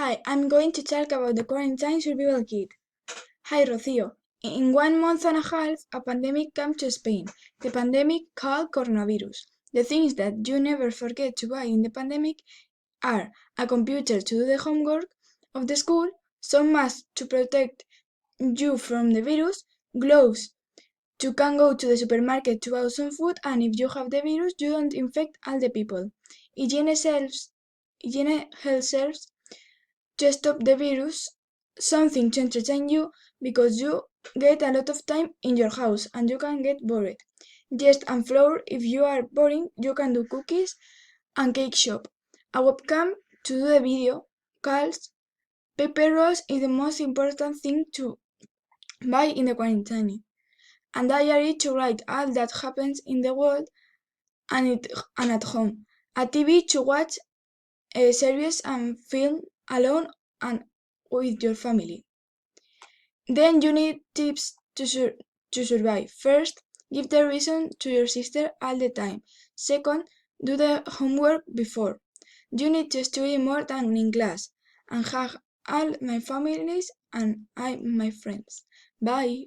Hi, I'm going to talk about the quarantine survival kit. Hi, Rocío. In 1 month and a half, a pandemic came to Spain. The pandemic called coronavirus. The things that you never forget to buy in the pandemic are a computer to do the homework of the school, some masks to protect you from the virus, gloves to can go to the supermarket to buy some food, and if you have the virus, you don't infect all the people. Hygiene health serves to stop the virus, something to entertain you because you get a lot of time in your house and you can get bored. Yeast and flour, if you are boring, you can do cookies and cake shop. A webcam to do the video calls. Paper rolls is the most important thing to buy in the quarantine. A diary to write all that happens in the world and at home. A TV to watch a series and film alone and with your family. Then you need tips to survive. First, give the reason to your sister all the time. Second, do the homework before. You need to study more than in class and hug all my families and my friends. Bye.